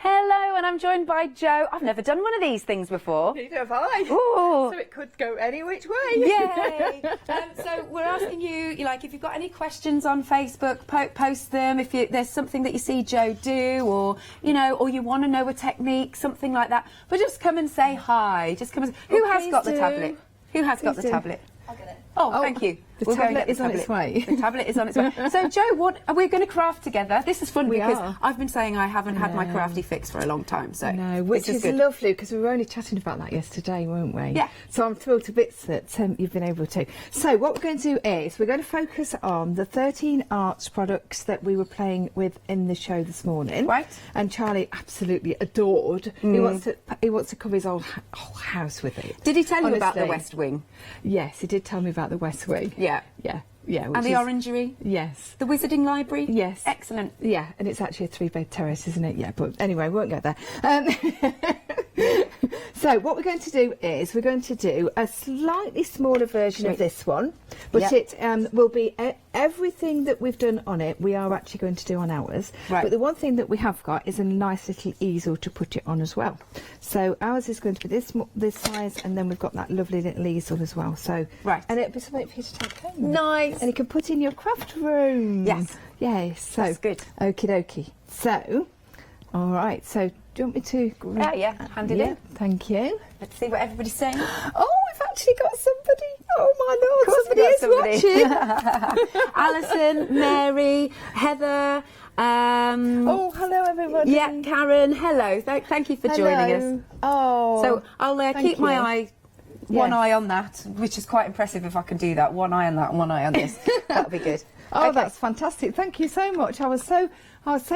Hello, and I'm joined by Jo. I've never done one of these things before. Neither have I. Ooh. So it could go any which way. Yay! So we're asking you, if you've got any questions on Facebook, post them. If there's something that you see Jo do, or you want to know a technique, something like that. But just come and say hi. Just come and. Who has got the tablet? Who has got the tablet? I'll get it. Oh, thank you. The tablet is on its way. The tablet is on its way. So, Jo, what are we going to craft together? This is fun because I've been saying I haven't had my crafty fix for a long time. So, which is lovely because we were only chatting about that yesterday, weren't we? Yeah. So I'm thrilled to bits that you've been able to. So what we're going to do is we're going to focus on the 13 arts products that we were playing with in the show this morning. Right. And Charlie absolutely adored. He wants to cover his whole house with it. Did he tell you about the West Wing? Yes, he did tell me about the West Wing. Yeah. And the Orangery? Yes. The Wizarding Library? Yes. Excellent. Yeah, and it's actually a 3-bed terrace, isn't it? Yeah, but anyway, we won't get there. So what we're going to do is we're going to do a slightly smaller version of this one, but it will be everything that we've done on it, we are actually going to do on ours. Right. But the one thing that we have got is a nice little easel to put it on as well. So ours is going to be this size, and then we've got that lovely little easel as well. So and it'll be something for you to take home. Nice. And you can put in your craft room. Yes. Yes. So that's good. Okie dokie. So, all right. So, do you want me to? Hand it in. Thank you. Let's see what everybody's saying. Oh, we've actually got somebody. Oh my Lord, somebody is watching. Alison, Mary, Heather. Oh, hello everybody. Yeah, Karen. Hello. Thank you for joining us. Oh. So I'll keep my eye. One eye on that, which is quite impressive if I can do that. One eye on that and one eye on this. That'll be good. Oh, okay. That's fantastic. Thank you so much. I was so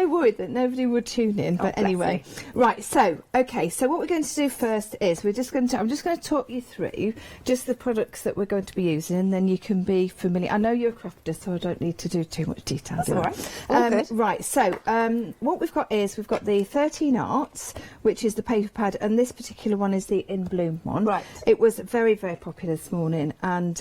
worried that nobody would tune in, but anyway. Right, so what we're going to do first is I'm just going to talk you through just the products that we're going to be using, and then you can be familiar. I know you're a crafter, so I don't need to do too much detail. That's all right. Right, so what we've got the 13 Arts, which is the paper pad, and this particular one is the In Bloom one. Right. It was very, very popular this morning, and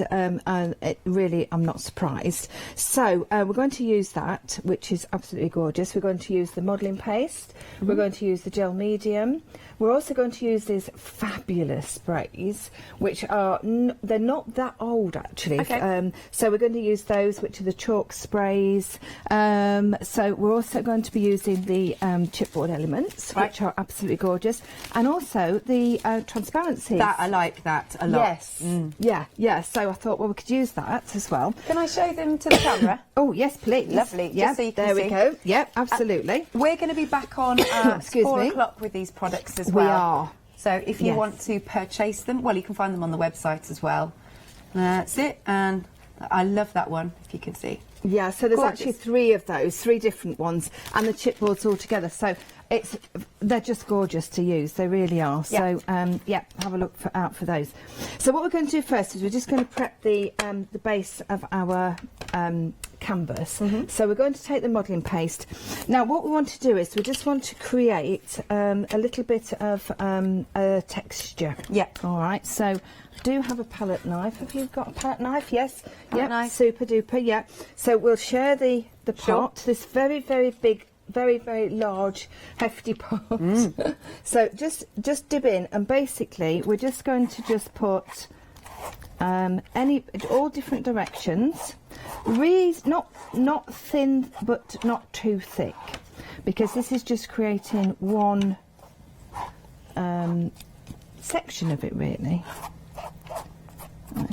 it really, I'm not surprised. So we're going to use that, which is absolutely gorgeous. We're going to use the modelling paste. We're going to use the gel medium. We're also going to use these fabulous sprays, which are they're not that old actually. Okay. So we're going to use those, which are the chalk sprays. So we're also going to be using the chipboard elements, which are absolutely gorgeous, and also the transparencies. That I like that a lot. Yes. Yeah. So I thought, well, we could use that as well. Can I show them to the camera? Oh yes, please. Lovely. Yeah. Just so you can there see. We go. Yep. Absolutely. We're going to be back on at 4 o'clock with these products as well. We are. So if you want to purchase them, well, you can find them on the website as well. That's it. And I love that one, if you can see. Yeah, so there's actually 3 of those, 3 different ones, and the chipboards all together. So they're just gorgeous to use. They really are. So have a look out for those. So what we're going to do first is we're just going to prep the base of our canvas. So we're going to take the modelling paste. Now what we want to do is we just want to create a little bit of a texture. Yeah. All right. So I do have a palette knife. Have you got a palette knife? Yes. Palette knife. Super duper. Yeah. So we'll share the pot. This very, very big, very, very large, hefty pot. So just dip in, and basically we're just going to just put all different directions. Really not thin, but not too thick, because this is just creating one section of it, really.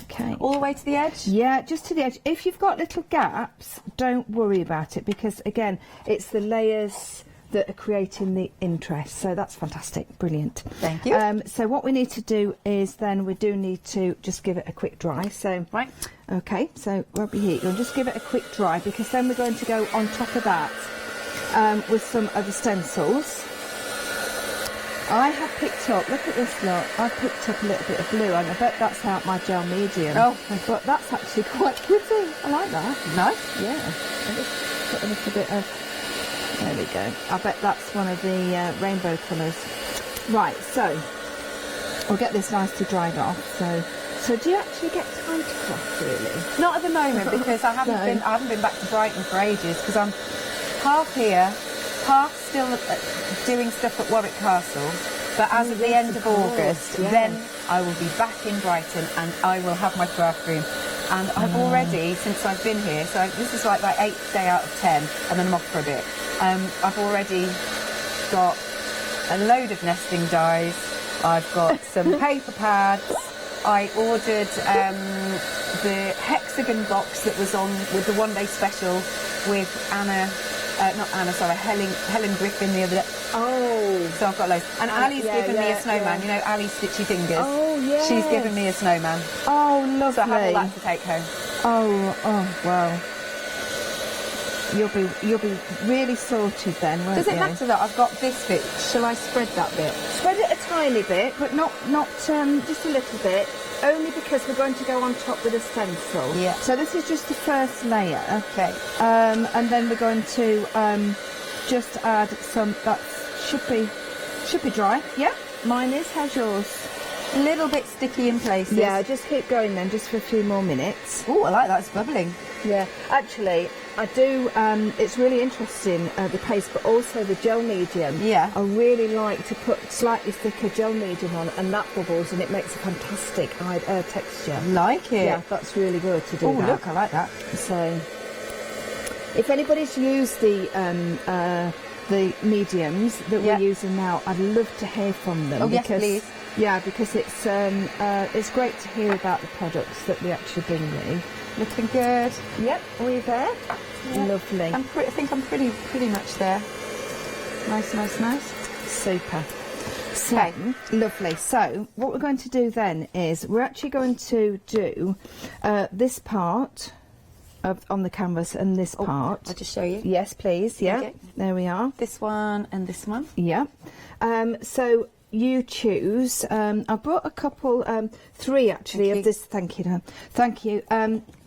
Okay. All the way to the edge? Yeah, just to the edge. If you've got little gaps, don't worry about it, because again, it's the layers that are creating the interest. So that's fantastic. Brilliant. Thank you. So what we need to do is then we do need to just give it a quick dry. So okay, so rub your heat. You'll just give it a quick dry, because then we're going to go on top of that with some of the stencils. I have picked up, look at this lot, I've picked up a little bit of blue, and I bet that's out my gel medium. Oh. But that's actually quite pretty. I like that. Nice. Yeah. I'll just put a little bit of, there we go. I bet that's one of the rainbow colours. Right, so we'll get this nicely dried off. So do you actually get time to craft, really? Not at the moment, because I haven't been back to Brighton for ages, because I'm half here, half still doing stuff at Warwick Castle, but as of the end of August, then I will be back in Brighton and I will have my craft room. And I've already, since I've been here, so this is like my 8th day out of 10, and then I'm off for a bit. I've already got a load of nesting dies. I've got some paper pads. I ordered the hexagon box that was on with the one-day special with Helen Griffin the other day. Oh. So I've got loads. And Ali's given me a snowman. You know Ali Stitchy Fingers? Oh, yes. She's given me a snowman. Oh, lovely. So I have all that to take home. Oh, wow. You'll be really sorted then, won't you? Does it matter that I've got this bit? Shall I spread that bit? Spread it a tiny bit, but not just a little bit. Only because we're going to go on top with a stencil. Yeah. So this is just the first layer. Okay. And then we're going to just add some. That should be dry. Yeah. Mine is. How's yours? A little bit sticky in places. Yeah. Just keep going then, just for a few more minutes. Oh, I like that. It's bubbling. Yeah. Actually, I do. It's really interesting, the paste, but also the gel medium. Yeah. I really like to put slightly thicker gel medium on, and that bubbles, and it makes a fantastic texture. Like it. Yeah, that's really good to do. Oh, that. look, I like that. So, if anybody's used the mediums that we're using now, I'd love to hear from them. Oh, yes, please. Yeah, because it's great to hear about the products that we actually bring you. Looking good. Yep, are we there? Yep. Lovely. I think I'm pretty much there. Nice. Super. So, lovely. So, what we're going to do then is we're actually going to do this part on the canvas and this part. I'll just show you. Yes, please. Yeah. Okay. There we are. This one and this one. Yeah. So you choose. I brought a couple, 3 actually of this. Thank you, Dan. Thank you.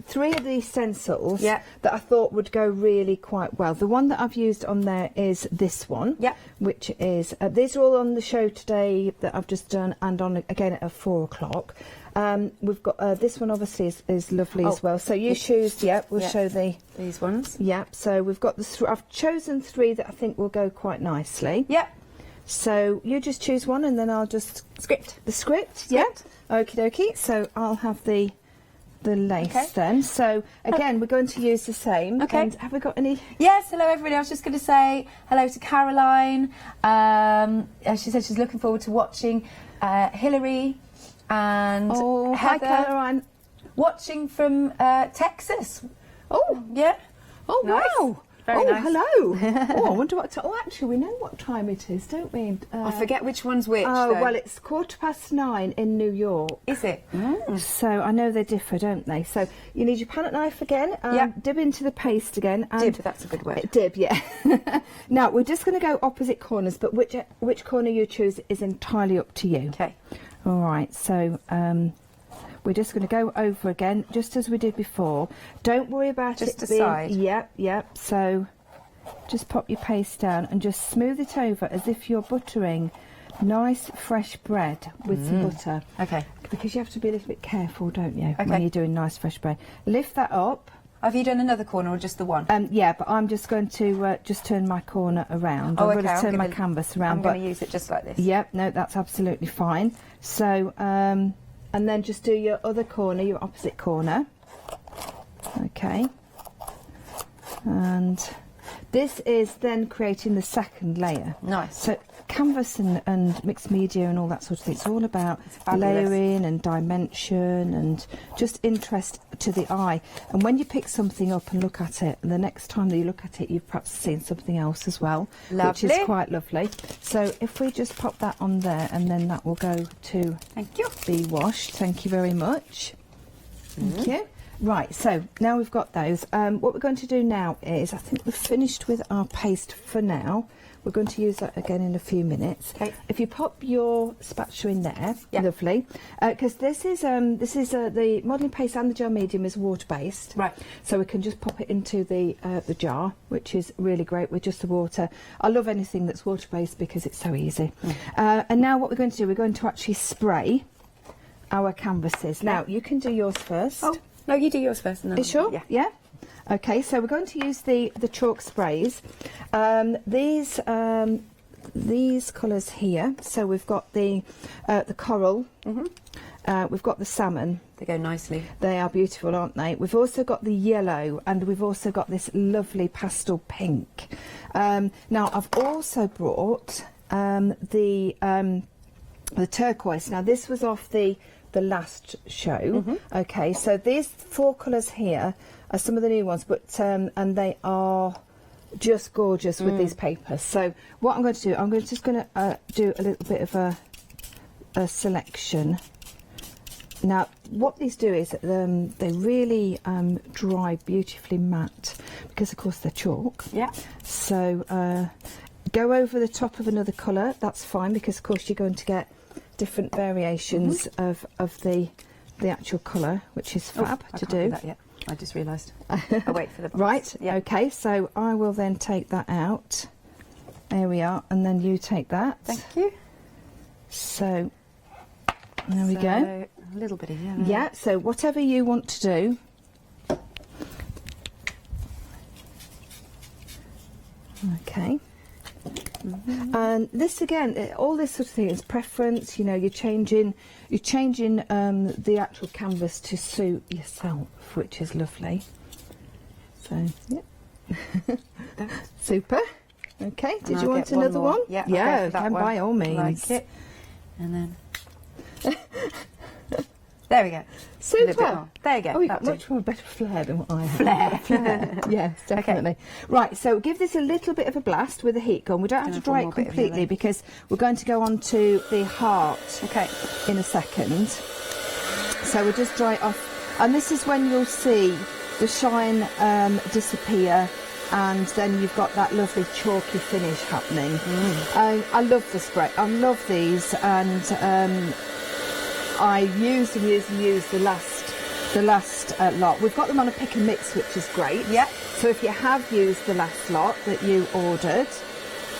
3 of these stencils that I thought would go really quite well. The one that I've used on there is this one, which is, these are all on the show today that I've just done, and on again at 4 o'clock. We've got this one obviously is lovely as well. So you choose, we'll show these ones. So we've got the I've chosen 3 that I think will go quite nicely. So you just choose one, and then I'll just script. Okie dokie. So I'll have the lace then. So again, we're going to use the same. And have we got any? Yes, hello everybody. I was just going to say hello to Caroline. She said she's looking forward to watching. Hillary and Heather. Hi Caroline. Watching from Texas. Oh yeah. Oh nice. Wow. Very nice. Hello. I wonder what. Actually, we know what time it is, don't we? I forget which one's which. Oh, though. well, it's 9:15 in New York. Is it? So I know they differ, don't they? So you need your palette knife again. Dib into the paste again. And dib, that's a good word. Dib, yeah. Now we're just going to go opposite corners, but which corner you choose is entirely up to you. Okay. All right. So. We're just going to go over again, just as we did before. Don't worry about just it being... side. Yep. So just pop your paste down and just smooth it over as if you're buttering nice fresh bread with some butter. Okay. Because you have to be a little bit careful, don't you, when you're doing nice fresh bread. Lift that up. Have you done another corner or just the one? Yeah, but I'm just going to just turn my corner around. I'm going to turn my canvas around. I'm going to use it just like this. Yep, no, that's absolutely fine. So... and then just do your other corner, your opposite corner. Okay. And this is then creating the second layer. Nice. So canvas and mixed media and all that sort of thing, it's all about layering and dimension and just interest to the eye. And when you pick something up and look at it, the next time that you look at it, you've perhaps seen something else as well, which is quite lovely. So if we just pop that on there, and then that will go to be washed. Thank you very much. Thank you. Right, so now we've got those. What we're going to do now is, I think we've finished with our paste for now. We're going to use that again in a few minutes. Okay. If you pop your spatula in there, lovely, because this is the modelling paste and the gel medium is water based, right? So we can just pop it into the jar, which is really great with just the water. I love anything that's water based because it's so easy. And now what we're going to do, we're going to actually spray our canvases. Now you can do yours first. Oh no, you do yours first. And then sure? Yeah. Okay, so we're going to use the chalk sprays. These colours here. So we've got the coral. We've got the salmon. They go nicely. They are beautiful, aren't they? We've also got the yellow, and we've also got this lovely pastel pink. Now I've also brought the turquoise. Now this was off the last show. Okay, so these 4 colours here are some of the new ones, but and they are just gorgeous with these papers. So what I'm going to do, I'm just going to do a little bit of a selection. Now what these do is they really dry beautifully matte, because of course they're chalk. Yeah. So go over the top of another colour, that's fine, because of course you're going to get different variations of the actual colour, which is fab to do. That yet. I just realised. I'll wait for the box. Right, yeah. okay, so I will then take that out. There we are, and then you take that. Thank you. So, there we go. A little bit of yellow. Yeah, so whatever you want to do. Okay. And this again, all this sort of thing is preference. You know, you're changing the actual canvas to suit yourself, which is lovely. So, yeah. Super. Okay. Did you want another one? Yeah. Yeah. Can by all means. Like it. And then. There we go. Super. There you go. Oh, you've got much more better flair than what I have. Flair. Yes, definitely. Okay. Right, so give this a little bit of a blast with a heat gun. We don't have to dry it completely, because we're going to go on to the heart in a second. So we'll just dry it off. And this is when you'll see the shine disappear, and then you've got that lovely chalky finish happening. I love the spray. I love these, and I use and use the last lot. We've got them on a pick and mix, which is great. Yeah. So if you have used the last lot that you ordered,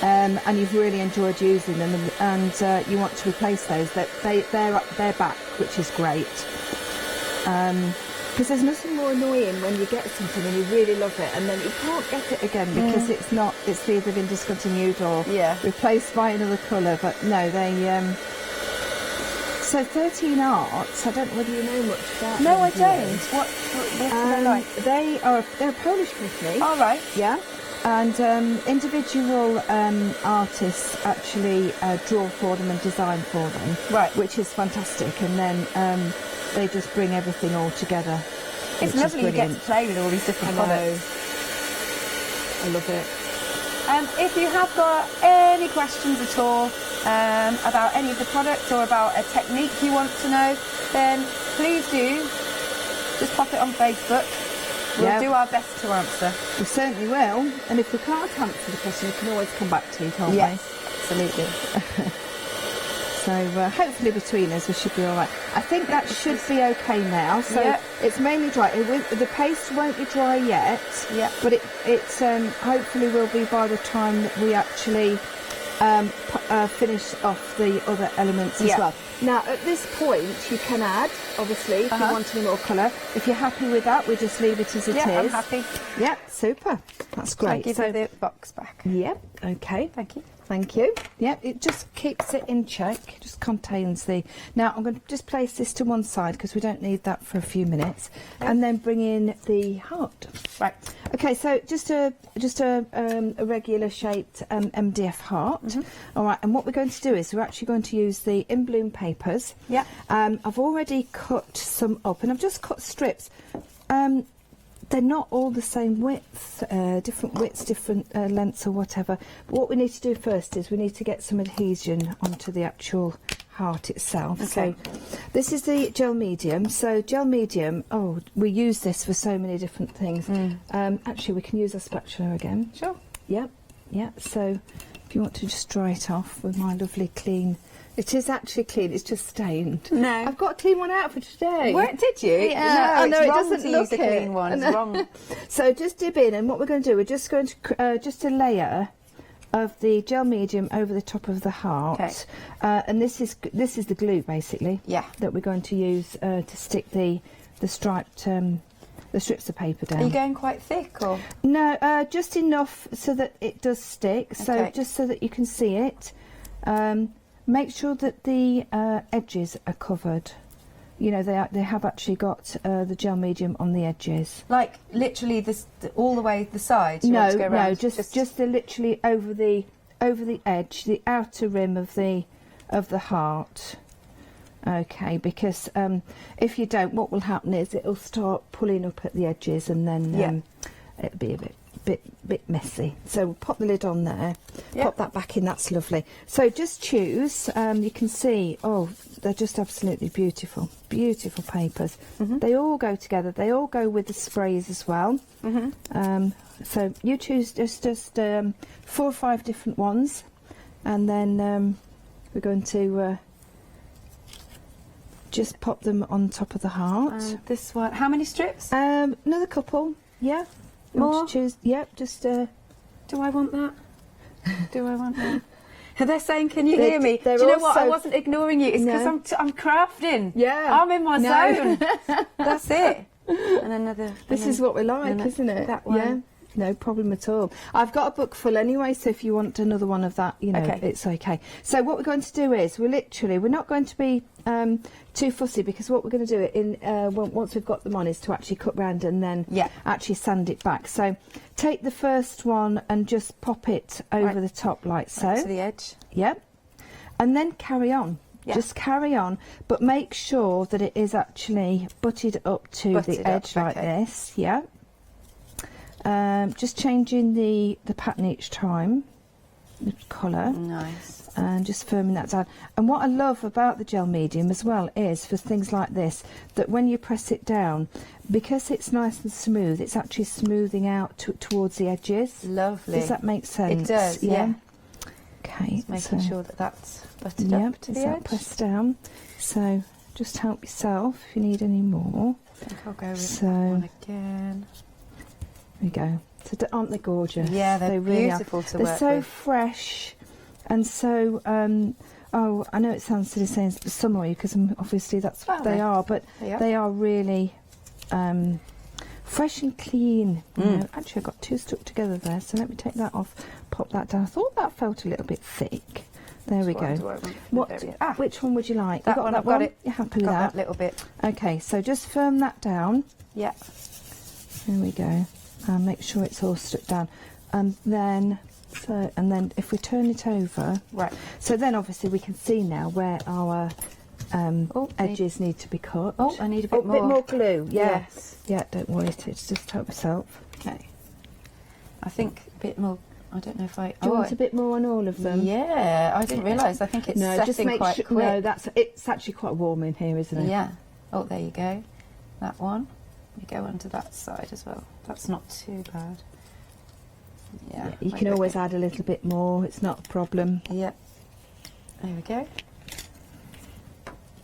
and you've really enjoyed using them, and you want to replace those, they're back, which is great. Because there's nothing more annoying when you get something and you really love it, and then you can't get it again because it's either been discontinued or replaced by another colour. But no, they. So 13 Arts, I don't know whether you know much about them. No, I don't. What are they like? They're a Polish company. All right. Yeah. And individual artists actually draw for them and design for them. Right. Which is fantastic. And then they just bring everything all together. It's lovely you get to play with all these different colours. I love it. If you have got any questions at all about any of the products or about a technique you want to know, then please do just pop it on Facebook. We'll do our best to answer. We certainly will. And if we can't answer the question, we can always come back to you, can't we? Absolutely. So hopefully between us we should be all right. I think that should be okay now. So it's mainly dry. The paste won't be dry yet. Yeah. But it's hopefully will be by the time that we actually finish off the other elements as well. Now at this point you can add, obviously, if you want any more colour. If you're happy with that, we just leave it as it is. Yeah, I'm happy. Yeah, super. That's great. I'll give you the box back. Yep. Okay. Thank you. Thank you. Yep, it just keeps it in check. It just contains the... Now, I'm going to just place this to one side because we don't need that for a few minutes. Okay. And then bring in the heart. Right. Okay, so just a regular shaped MDF heart. All right, and what we're going to do is we're actually going to use the In Bloom papers. Yeah. I've already cut some up, and I've just cut strips. They're not all the same width, different widths, different lengths or whatever. But what we need to do first is we need to get some adhesion onto the actual heart itself. Okay. So this is the gel medium. So gel medium, we use this for so many different things. Actually, we can use a spatula again. Sure. Yep, yeah. So if you want to just dry it off with my lovely clean... It is actually clean, it's just stained. No. I've got a clean one out for today. What, did you? Yeah, no, it doesn't look a clean one. It's wrong. So just dip in, and what we're going to do, we're just going to just a layer of the gel medium over the top of the heart. Okay. And this is the glue basically. Yeah. That we're going to use to stick the striped the strips of paper down. Are you going quite thick or? No, just enough so that it does stick. So Okay. just so that you can see it. Make sure that the edges are covered. You know, they have actually got the gel medium on the edges. Like literally this all the way the sides? You want to go No, around? just literally over the edge, the outer rim of the heart. Okay, because if you don't, what will happen is it'll start pulling up at the edges, and then it'll be a bit messy. So we'll pop the lid on there, pop that back in. That's lovely. So just choose. You can see, oh, they're just absolutely beautiful, beautiful papers. They all go together. They all go with the sprays as well. So you choose just 4 or 5 different ones, and then we're going to just pop them on top of the heart. This one, how many strips? Another couple, yeah. More? Choose, just. Do I want that? Do I want that? They're saying, can you They're- hear me? Do they're you know what? I also- wasn't ignoring you. It's because No. I'm crafting. Yeah. I'm in my No. zone. That's it. And another. This is what we like, and isn't it? that one. Yeah. No problem at all. I've got a book full anyway, so if you want another one of that, you know, Okay. it's okay. So what we're going to do is we're not going to be too fussy, because what we're going to do in once we've got them on is to actually cut round and then actually sand it back. So take the first one and just pop it over the top like so. To the edge. Yep. And then carry on. Yeah. Just carry on, but make sure that it is actually butted up to Butted the up, edge like okay. this. Yeah. Just changing the pattern each time, the colour. Nice. And just firming that down. And what I love about the gel medium as well is for things like this, that when you press it down, because it's nice and smooth, it's actually smoothing out towards the edges. Lovely. Does that make sense? It does, yeah. Okay. Just making so- sure that that's butted up to is the that edge. pressed down? So just help yourself if you need any more. I think I'll go with So- that one again. There we go. So aren't they gorgeous? Yeah, they're they really beautiful are. to They're work so with. fresh and so. Oh, I know it sounds silly saying some oil, because obviously that's what they are, but they are really fresh and clean. You know. Actually, I've got 2 stuck together there, so let me take that off, pop that down. I thought that felt a little bit thick. There we go. Which one would you like? That you got one, that I've got it. You're happy with Got that? that little bit. Okay, so just firm that down. Yeah. There we go. And make sure it's all stuck down. And then if we turn it over, Right. so then obviously we can see now where our edges need to be cut. Oh, I need a bit more. bit more glue. Yeah. Yes. Yeah, don't worry, just help yourself. Okay. I think a bit more. I don't know if I. Do you want a bit more on all of them? Yeah, I didn't realise. I think it's just setting make quite sure. quick. No, it's actually quite warm in here, isn't it? Yeah. Oh, there you go. That one. We go onto that side as well. That's not too bad. Yeah. You can always add a little bit more. It's not a problem. Yeah. There we go.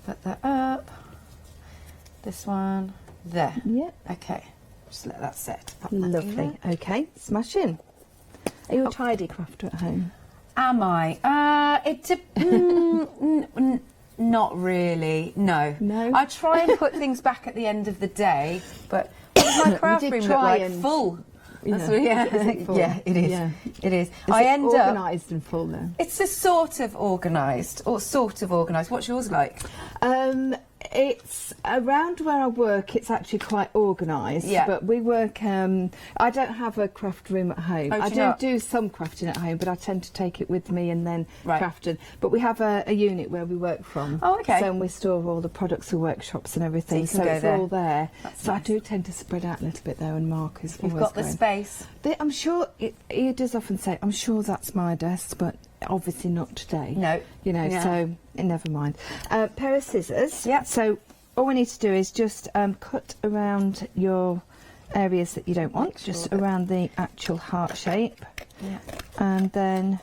Put that up. This one there. Yeah. Okay. Just let that set. Pop that Lovely. in. Okay, smashing. Are you a tidy crafter at home? Am I? Not really. No. No? I try and put things back at the end of the day, but what does my craft did room look try like? and- Full. You That's know, what- yeah. is it full? Yeah, it is. Yeah. It is. Is I it end up. organised and full now? It's a sort of organised, or sort of organised. What's yours like? It's around where I work. It's actually quite organised. Yeah. But we work. I don't have a craft room at home. Oh, do I you not? do some crafting at home, but I tend to take it with me and then Right. craft it. But we have a unit where we work from. Oh, okay. So we store all the products for workshops and everything. So you can go it's there. all there. That's so nice. I do tend to spread out a little bit there, and Mark is You've always got the going. space. I'm sure he does often say, "I'm sure that's my desk," but obviously not today. No. You know, Yeah. so never mind. Pair of scissors. Yeah. So all we need to do is just cut around your areas that you don't want, Make sure just that- around the actual heart shape, Yeah. and then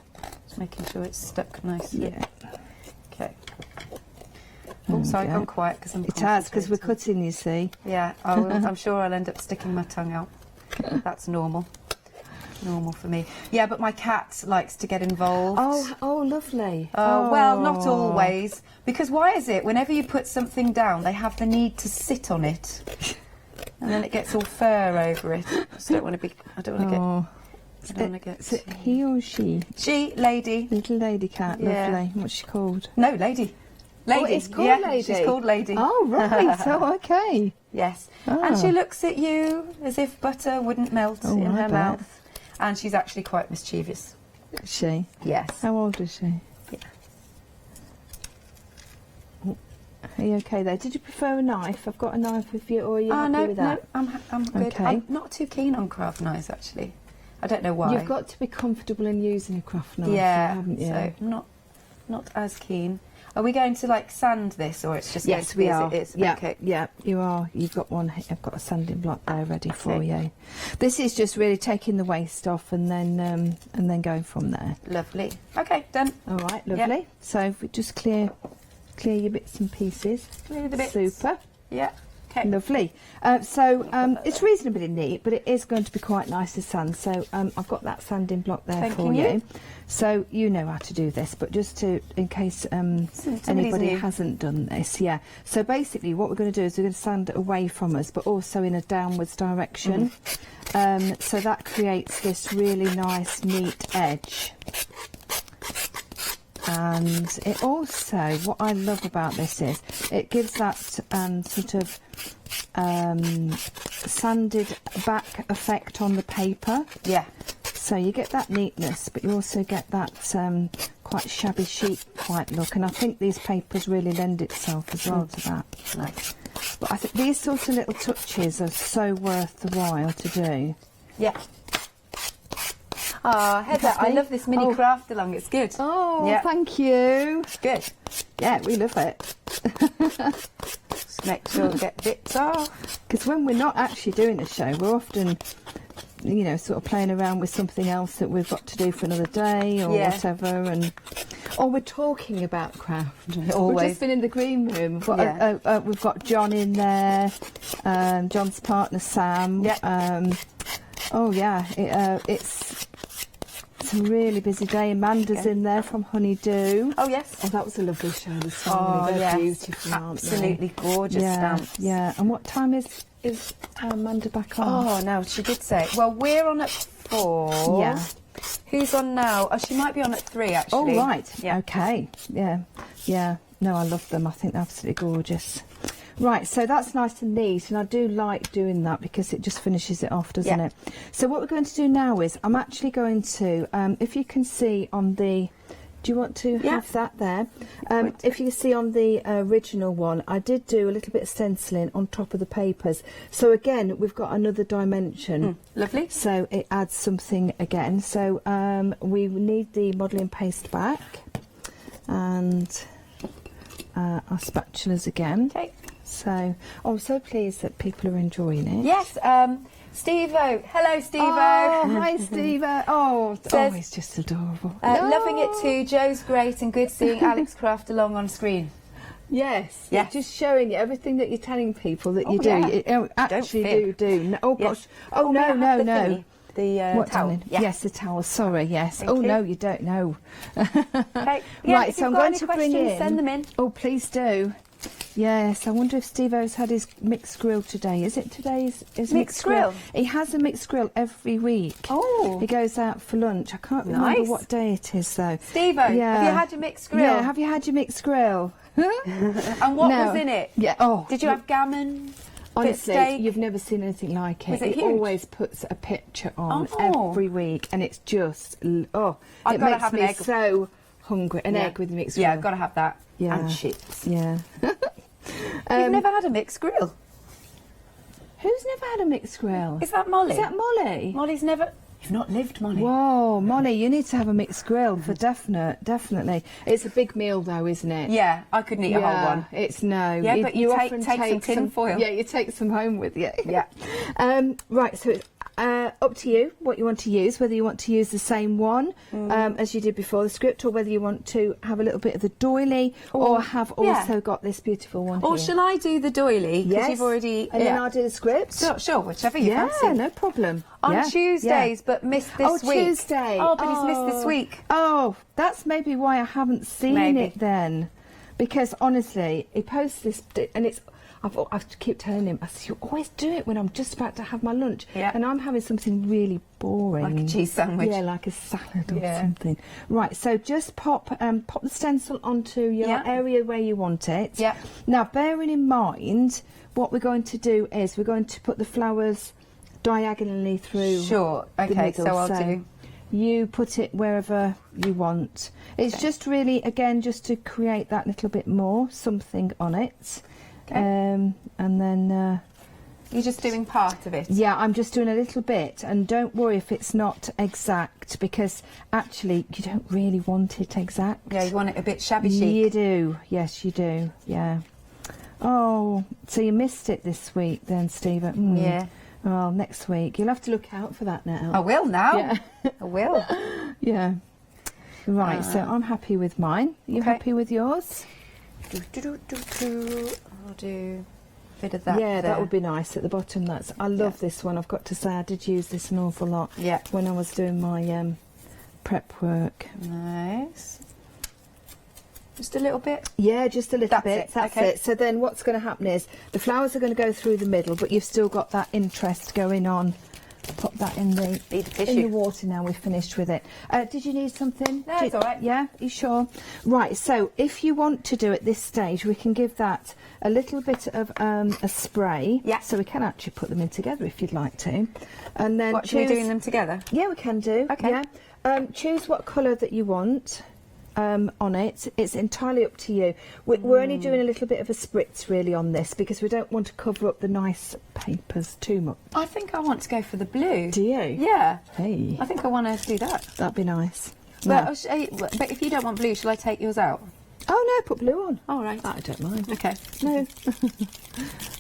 Just making sure it's stuck nicely. yeah, Okay. There Oh, we sorry, go. gone quiet because I'm. it has, because we're concentrating. cutting. You see. Yeah, I'm sure I'll end up sticking my tongue out. That's normal. Normal for me. Yeah, but my cat likes to get involved. Oh, lovely. Well, not always. Because why is it whenever you put something down, they have the need to sit on it? and then it gets all fur over it. I just don't want to be. I don't want to get. I don't want to get. Is it he or she? She, lady. Little lady cat, Yeah. lovely. What's she called? No, lady. Lady. Oh, it's called yeah, Lady. She's called Lady. Oh, right. Oh, okay. Yes. Oh. And she looks at you as if butter wouldn't melt in I her bet. mouth. And she's actually quite mischievous. Is she? Yes. How old is she? Yeah. Are you okay there? Did you prefer a knife? I've got a knife with you, or are you happy no, with that? no, I'm good. Okay. I'm not too keen on craft knives, actually. I don't know why. You've got to be comfortable in using a craft knife, yeah, haven't you? so I'm not as keen. Are we going to like sand this, or it's just Yes, going we to are. be as it is? Yeah, Okay. yeah, you are. You've got one. I've got a sanding block there ready for you. This is just really taking the waste off and then going from there. Lovely. Okay, done. All right, lovely. Yep. So if we just clear your bits and pieces. Clear the bits. Super. Yeah. Okay. Lovely. It's reasonably neat, but it is going to be quite nice to sand. So I've got that sanding block there for you. So you know how to do this, but just to, in case anybody new. hasn't done this, yeah. So basically what we're going to do is we're going to sand it away from us, but also in a downwards direction. So that creates this really nice, neat edge. And it also, what I love about this is, it gives that sort of sanded back effect on the paper. Yeah. So you get that neatness, but you also get that quite shabby chic white look. And I think these papers really lend itself as well to that. Nice. But I think these sort of little touches are so worth the while to do. Yeah. Oh, Heather, I love this mini craft along. It's good. Oh, yeah. Thank you. It's good. Yeah, we love it. Just make sure we get bits off. Because when we're not actually doing a show, we're often, you know, sort of playing around with something else that we've got to do for another day or whatever, or we're talking about craft. Always. We've just been in the green room. We've got John in there, John's partner Sam. Yeah. It's a really busy day. Amanda's in there from Honeydew. Oh yes. Oh, that was a lovely show this morning. They're beautiful, aren't they? Absolutely gorgeous stamps. Yeah. And what time is Amanda back on? Oh no, she did say. Well, we're on at 4. Yeah. Who's on now? Oh, she might be on at 3 actually. Oh right. Yeah. Okay. Yeah. Yeah. No, I love them. I think they're absolutely gorgeous. Right, so that's nice and neat, and I do like doing that because it just finishes it off, doesn't it? So what we're going to do now is I'm actually going to, if you can see on the, do you want to have that there? If you can see on the original one, I did do a little bit of stenciling on top of the papers. So again, we've got another dimension. Lovely. So it adds something again. So we need the modelling paste back and our spatulas again. Okay. So, I'm so pleased that people are enjoying it. Yes, Steve-O. Hello, Steve-O. Oh, hi, Steve-O. Oh, Says, he's just adorable. Loving it too. Joe's great and good seeing Alex Craft along on screen. Yes. Yes. Just showing you everything that you're telling people that you do. Yeah. You actually Don't do. No, oh, Yes. gosh. Oh, no. The What, towel. darling? Yes, the towel. Sorry, yes. Thank Oh, you. no, you don't know. Okay. Yeah, Right, if so you've I'm got going any to bring questions, in... send them in. Oh, please do. Yes, I wonder if Steve-O's had his mixed grill today. Is it today's mixed grill? He has a mixed grill every week. Oh. He goes out for lunch. I can't remember what day it is though. Steve-O, have you had your mixed grill? Yeah, have you had your mixed grill? And what was in it? Yeah. Oh. Did you have gammon? Honestly, steak? you've never seen anything like it. Was it He huge? always puts a picture on Oh. every week, and it's just I've it gotta makes have an me egg. so hungry. An egg with mixed grill. Yeah, I've got to have that. Yeah. And chips. Yeah. You've never had a mixed grill? Who's never had a mixed grill? Is that Molly? Is that Molly? Molly's never... You've not lived, Molly. Whoa, Molly, you need to have a mixed grill for definitely. It's a big meal though, isn't it? Yeah, I couldn't eat a whole one. It's no. Yeah, but you often take some tin foil. Yeah, you take some home with you. Yeah. Right, so it's up to you what you want to use, whether you want to use the same one as you did before the script, or whether you want to have a little bit of the doily, or have also got this beautiful one Or here. shall I do the doily? Because Yes. you've already... And then I'll do the script. Sure, whichever you Yeah, fancy. no problem. On Yeah, Tuesdays, but missed this week. Tuesday. Oh, but he's missed this week. Oh, that's maybe why I haven't seen Maybe. it then. Because honestly, he posts this, and it's. I keep telling him, I said, you always do it when I'm just about to have my lunch. Yeah. And I'm having something really boring. Like a cheese sandwich. Yeah, like a salad or something. Right, so just pop the stencil onto your area where you want it. Yeah. Now, bearing in mind, what we're going to do is we're going to put the flowers diagonally through. Sure. the Okay, middle. so I'll do. You put it wherever you want. It's just really, again, just to create that little bit more, something on it. Okay. And then... You're just doing part of it? yeah, I'm just doing a little bit. And don't worry if it's not exact, because actually you don't really want it exact. Yeah, you want it a bit shabby chic. You do. Yes, you do. Yeah. Oh, so you missed it this week then, Steve? Yeah. Well, next week. You'll have to look out for that now. I will now. Yeah. I will. Yeah. Right, so I'm happy with mine. Are you Okay. happy with yours? I'll do a bit of that. Yeah, there. that would be nice at the bottom. I love this one. I've got to say, I did use this an awful lot when I was doing my prep work. Nice. Just a little bit? Yeah, just a little bit. That's okay. it. So then what's going to happen is the flowers are going to go through the middle, but you've still got that interest going on. Pop that in the water now we've finished with it. Did you need something? No, it's all right. Yeah, you sure? Right, so if you want to do at this stage, we can give that a little bit of a spray. Yeah. So we can actually put them in together if you'd like to. And then What, are we doing them together? Yeah, we can do. Okay. Yeah. Choose what colour that you want. On it. It's entirely up to you. We're only doing a little bit of a spritz really on this because we don't want to cover up the nice papers too much. I think I want to go for the blue. Do you? Yeah. Hey. I think I want to do that. That'd be nice. But, but if you don't want blue, shall I take yours out? Oh no, put blue on. All right. I don't mind. Okay. No.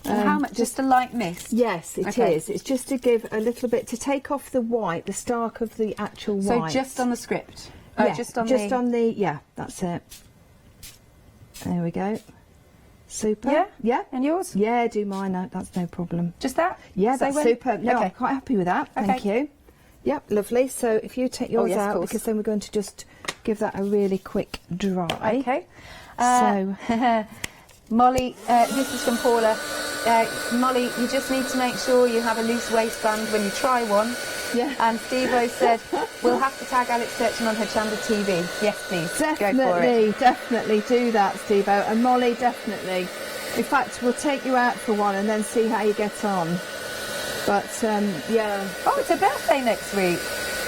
And how much? Just a light mist? Yes, it is. It's just to give a little bit, to take off the white, the stark of the actual white. So just on the script? Yeah, just on the... yeah, that's it. There we go. Super. Yeah? Yeah. And yours? Yeah, do mine. That's no problem. Just that? Yeah, So that's super. No, okay. I'm quite happy with that. Thank you. Yep, lovely. So if you take yours yes, of out, course. because then we're going to just give that a really quick dry. Okay. So Molly, this is from Paula. Molly, you just need to make sure you have a loose waistband when you try one. Yeah. And Steve-O said, we'll have to tag Alex Searching on her Chandler TV. Yes, please. definitely, Go for it. definitely do that, Steve-O. And Molly, definitely. In fact, we'll take you out for one and then see how you get on. But, yeah. Oh, it's her birthday next week.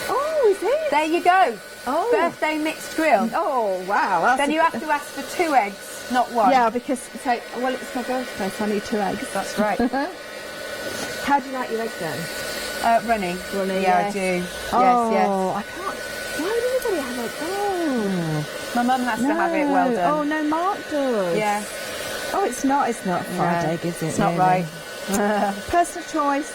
Oh, is it? There you go. Oh. Birthday mixed grill. Oh, wow. Then you have to ask for 2 eggs, not 1. Yeah, because, well, it's my birthday, so I need 2 eggs. That's right. How do you like your eggs then? Runny. Runny, Yeah, yes. I do. Oh, Yes, I can't. Why would anybody have it? Oh. yes. My mum has to have it well done. Oh, no, Mark does. Yeah. Oh, it's not a fried egg, is it? It's not really? right. Personal choice.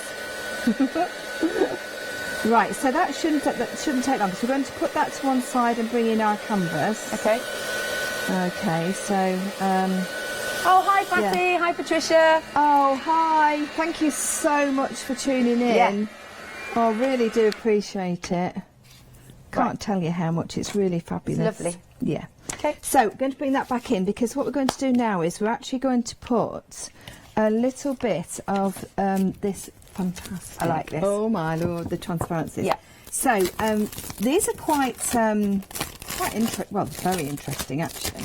Right, so that shouldn't take long. So we're going to put that to one side and bring in our canvas. Okay. Okay, so... Oh, hi, Fatty. Yeah. Hi, Patricia. Oh, hi. Thank you so much for tuning in. Yeah. Oh, I really do appreciate it. Can't tell you how much. It's really fabulous. It's lovely. Yeah. Okay. So, we're going to bring that back in because what we're going to do now is we're actually going to put a little bit of this fantastic... I like this. Oh, my Lord, the transparencies. Yeah. So, these are quite interesting. Well, very interesting, actually.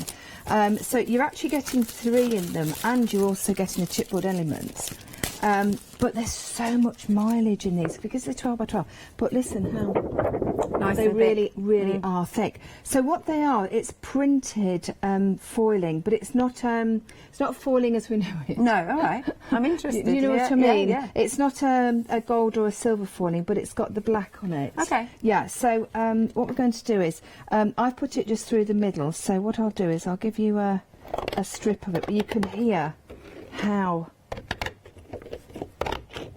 So you're actually getting 3 in them, and you're also getting a chipboard elements. But there's so much mileage in these because they're 12 by 12. But listen how Nice they and really are thick. So what they are, it's printed foiling, but it's not foiling as we know it. No, all right. I'm interested. You know Yeah, what I mean? Yeah, yeah. It's not a gold or a silver foiling, but it's got the black on it. Okay. Yeah, so what we're going to do is, I've put it just through the middle, so what I'll do is I'll give you a strip of it, but you can hear how...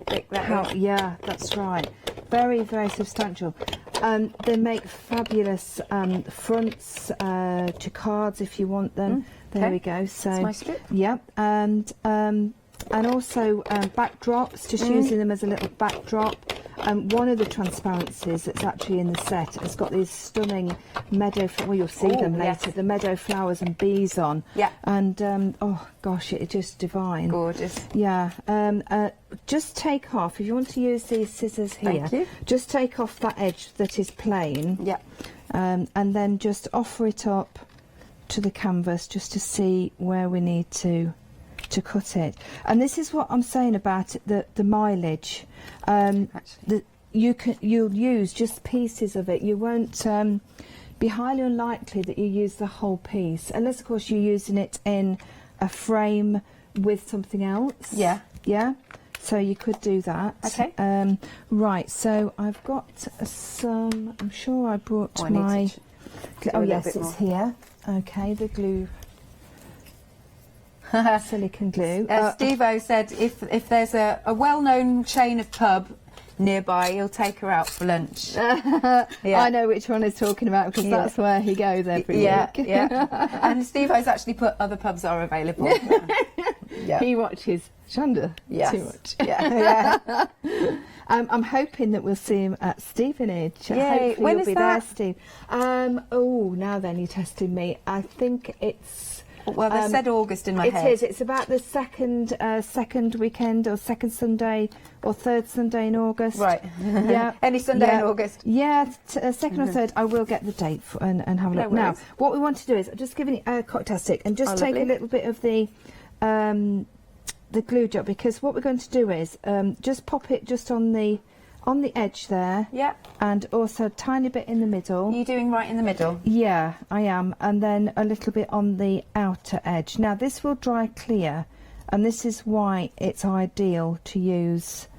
Thick that is. Yeah, that's right. Very, very substantial. They make fabulous fronts to cards if you want them. There we go. So that's my strip. Yeah, and also backdrops, just using them as a little backdrop. one of the transparencies that's actually in the set has got these stunning meadow, well, you'll see them later, the meadow flowers and bees on. Yeah. And, oh gosh, it's just divine. Gorgeous. Yeah. Just take off, if you want to use these scissors here, Thank you. just take off that edge that is plain. Yeah. And then just offer it up to the canvas just to see where we need to cut it. And this is what I'm saying about the mileage. You'll use just pieces of it. You won't be highly unlikely that you use the whole piece, unless of course you're using it in a frame with something else. Yeah. Yeah. So you could do that. Okay. Right. So I've got some. I'm sure I brought I my. need to Oh do a yes, little it's bit more. here. Okay, the glue. Silicone glue. Steve-O said if there's a well-known chain of pub nearby, he'll take her out for lunch. Yeah. I know which one he's talking about because that's where he goes every week. Yeah. And Steve-O's actually put other pubs are available. Yeah. He watches Shonda too much. Yeah. I'm hoping that we'll see him at Stevenage. Yay. Hopefully When you'll is be that? there, Steve. Oh, now then you're testing me. I think it's. Well, they said August in my head. It is. It's about the second weekend or second Sunday or third Sunday in August. Right. Yeah. Any Sunday in August. Yeah, second or third. I will get the date and have a look. No Now, worries. what we want to do is just give it a cocktail stick and just take lovely. a little bit of the glue dot, because what we're going to do is just pop it just on the edge there. Yeah. And also a tiny bit in the middle. Are you doing right in the middle? Yeah, I am. And then a little bit on the outer edge. Now this will dry clear, and this is why it's ideal to use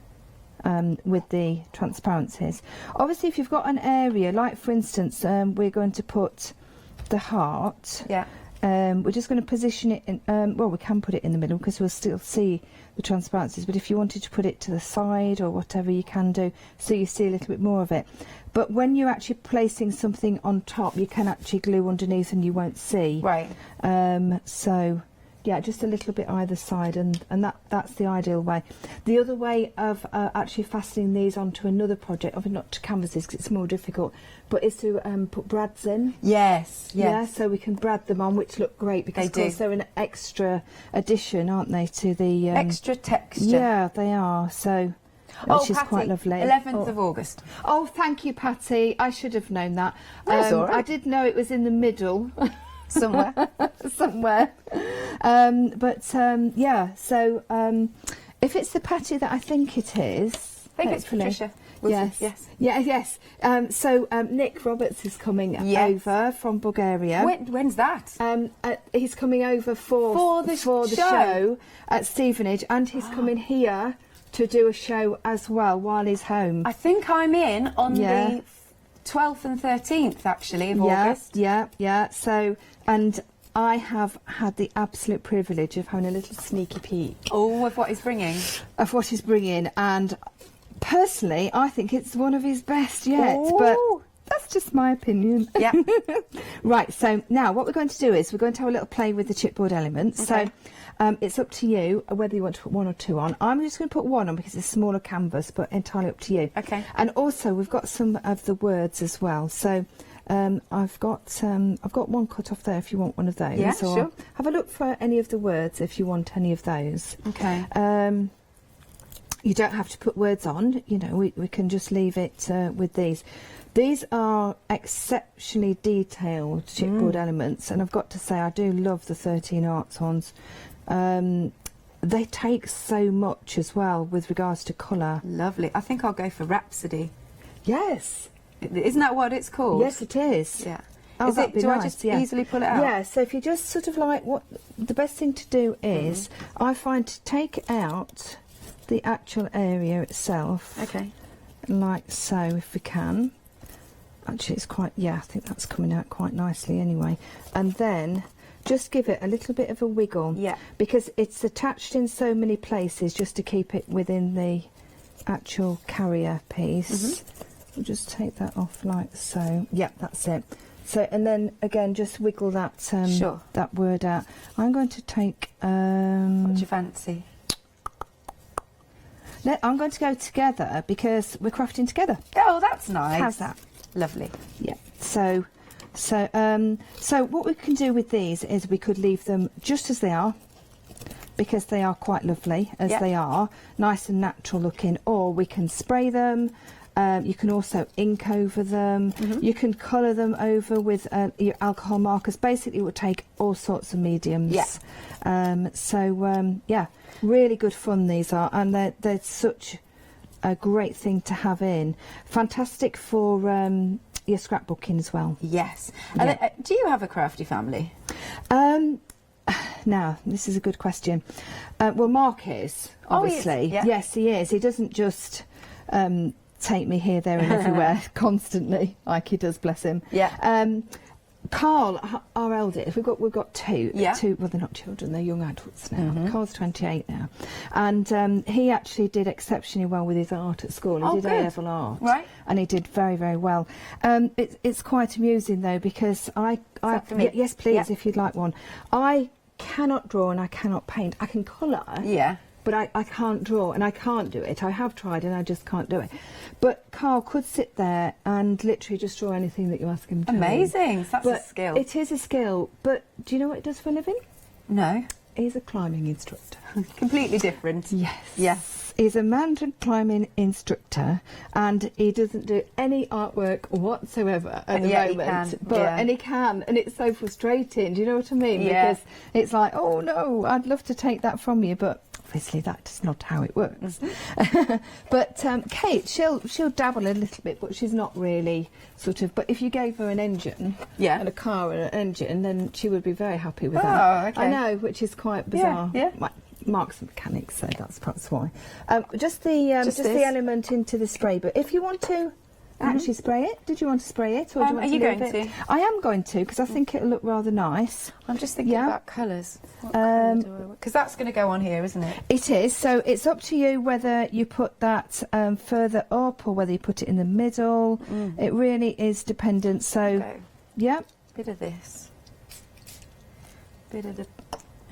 with the transparencies. Obviously, if you've got an area, like for instance, we're going to put the heart. Yeah. We're just going to position it in, well, we can put it in the middle because we'll still see the transparencies, but if you wanted to put it to the side or whatever, you can do, so you see a little bit more of it. But when you're actually placing something on top, you can actually glue underneath and you won't see. Right. So yeah, just a little bit either side, and that's the ideal way. The other way of actually fastening these onto another project, obviously not to canvases because it's more difficult, but is to put brads in. Yes. Yeah, so we can brad them on, which look great because of course they're an extra addition, aren't they, to the Extra texture. Yeah, they are. So which is quite lovely. 11th of August. Oh, thank you, Patty. I should have known that. That's all right. I did know it was in the middle. Somewhere. Somewhere. Yeah, so if it's the Patty that I think it is, I think it's Patricia. Yes. Yes. So Nick Roberts is coming over from Bulgaria. When's that? He's coming over for the show at Stevenage, and he's coming here to do a show as well while he's home. I think I'm in on the 12th and 13th actually of August. Yeah. So, and I have had the absolute privilege of having a little sneaky peek. Oh, of what he's bringing. Of what he's bringing, and personally, I think it's one of his best yet. Ooh. But that's just my opinion. Yeah. Right. So now, what we're going to do is we're going to have a little play with the chipboard elements. Okay. So it's up to you whether you want to put one or two on. I'm just going to put one on because it's a smaller canvas, but entirely up to you. Okay. And also, we've got some of the words as well. So I've got one cut off there if you want one of those. Yeah, or sure. Have a look for any of the words if you want any of those. Okay. You don't have to put words on, you know, we can just leave it with these. These are exceptionally detailed chipboard elements, and I've got to say I do love the 13 Arts ones. They take so much as well with regards to colour. Lovely. I think I'll go for Rhapsody. Yes. Isn't that what it's called? Yes, it is. Yeah. Oh, Is that'd it? be Do I nice, just yeah. easily pull it out? Yeah, so if you just sort of like, what the best thing to do is, I find to take out the actual area itself. Okay. Like so, if we can. Actually, it's quite, I think that's coming out quite nicely anyway. And then just give it a little bit of a wiggle. Yeah. Because it's attached in so many places just to keep it within the actual carrier piece. We'll just take that off like so. Yep, that's it. So, and then again, just wiggle that that word out. I'm going to take. What do you fancy? I'm going to go together because we're crafting together. Oh, that's nice. How's that? Lovely. Yeah. So what we can do with these is we could leave them just as they are, because they are quite lovely as they are, nice and natural looking, or we can spray them. You can also ink over them. You can colour them over with your alcohol markers. Basically, it would take all sorts of mediums. Yeah. Really good fun these are, and they're such a great thing to have in. Fantastic for your scrapbooking as well. Yes. Yeah. And, do you have a crafty family? Now, this is a good question. Well, Mark is, obviously. Oh, he is, yeah. Yes, he is. He doesn't just take me here, there and everywhere constantly, like he does, bless him. Yeah. Carl, our eldest, we've got two. Yeah. Two, well, they're not children, they're young adults now. Carl's 28 now. And he actually did exceptionally well with his art at school. He did A-level art. Right. And he did very, very well. It's quite amusing, though, because for me? yes, please, Yeah. if you'd like one. I cannot draw and I cannot paint. I can colour. Yeah. But I can't draw and I can't do it. I have tried and I just can't do it. But Carl could sit there and literally just draw anything that you ask him to. Amazing. So that's a skill. It is a skill. But do you know what he does for a living? No. He's a climbing instructor. Completely different. Yes. Yes. He's a mountain climbing instructor and he doesn't do any artwork whatsoever at the moment. And he can, and it's so frustrating. Do you know what I mean? Yeah. Because it's like, oh no, I'd love to take that from you, but obviously that's not how it works. But Kate, she'll dabble a little bit, but she's not really sort of. But if you gave her an engine, and a car and an engine, then she would be very happy with that. Okay. I know, which is quite bizarre. Yeah. Mark's a mechanic, so that's perhaps why. Just the element into the spray. But if you want to actually spray it, did you want to spray it, or do you want are to you leave going it? to? I am going to, because I think it'll look rather nice. I'm just thinking about colours. Because that's going to go on here, isn't it? It is. So it's up to you whether you put that further up or whether you put it in the middle. It really is dependent. So, yeah. Bit of this. Bit of the.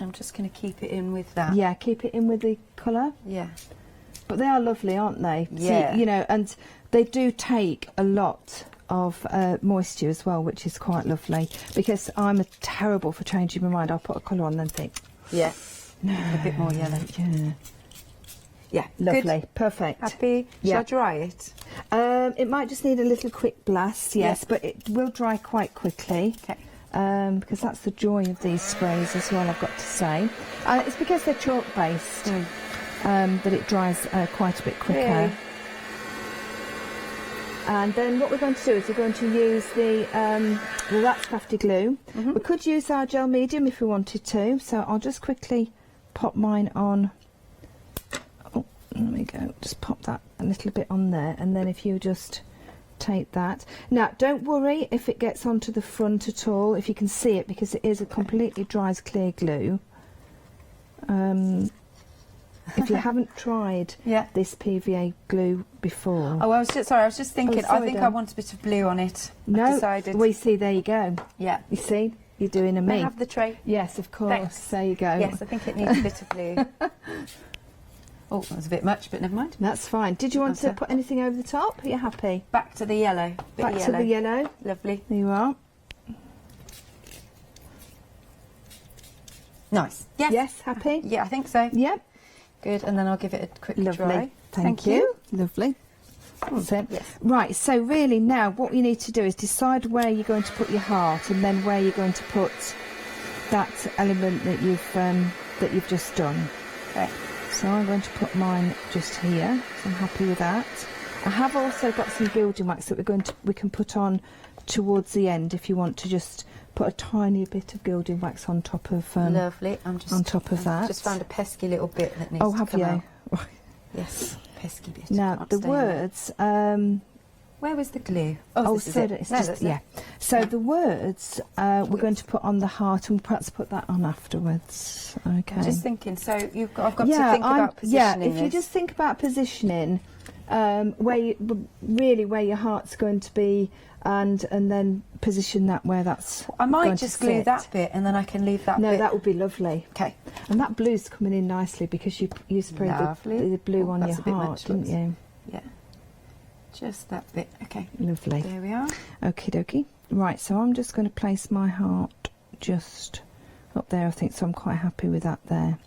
I'm just going to keep it in with that. Yeah, keep it in with the colour. Yeah. But they are lovely, aren't they? Yeah. So, you know, and they do take a lot of moisture as well, which is quite lovely, because I'm terrible for changing my mind. I'll put a colour on and then think, no, a bit more yellow. Yeah, lovely. Good. Perfect. Happy? Yeah. Shall I dry it? It might just need a little quick blast, yes, but it will dry quite quickly. Okay. Because that's the joy of these sprays as well, I've got to say. It's because they're chalk based that it dries quite a bit quicker. Really? And then what we're going to do is we're going to use the That's Crafty glue. We could use our gel medium if we wanted to, so I'll just quickly pop mine on. Oh, there we go. Just pop that a little bit on there, and then if you just take that. Now, don't worry if it gets onto the front at all, if you can see it, because it is a completely dry as clear glue. If you haven't tried this PVA glue before. Oh, I was just thinking. I think I want a bit of blue on it. No, I've decided. we see. There you go. Yeah. You see, you're doing a me. May I have the tray? Yes, of course. Thanks. There you go. Yes, I think it needs a bit of blue. Oh, that was a bit much, but never mind. That's fine. Did you want to put anything over the top? Are you happy? Back to the yellow. Back to the yellow. Lovely. There you are. Nice. Yes. Yes, happy? Yeah, I think so. Yep. Good, and then I'll give it a quick Lovely. dry. Thank you. Lovely. So, yes. Right, so really now what you need to do is decide where you're going to put your heart and then where you're going to put that element that you've just done. Okay. So I'm going to put mine just here, so I'm happy with that. I have also got some gilding wax that we can put on towards the end if you want to just put a tiny bit of gilding wax on top of lovely. I'm just on top of that. Just found a pesky little bit that needs to have come you? out. Right. Yes, pesky bit. Now Can't the stay words. Where was the glue? This is it. It's No, just, that's yeah. it. So the words we're going to put on the heart, and perhaps put that on afterwards. Okay. Just thinking. So I've got to think about positioning. Yeah, if you just think about positioning, where your heart's going to be, and then position that where that's I might going just to glue sit. that bit and then I can leave that bit. No, that would be lovely. Okay. And that blue's coming in nicely because you sprayed the blue on your heart, didn't you? Yeah. Just that bit. Okay. Lovely. There we are. Okie dokie. Right, so I'm just going to place my heart just up there, I think, so I'm quite happy with that there.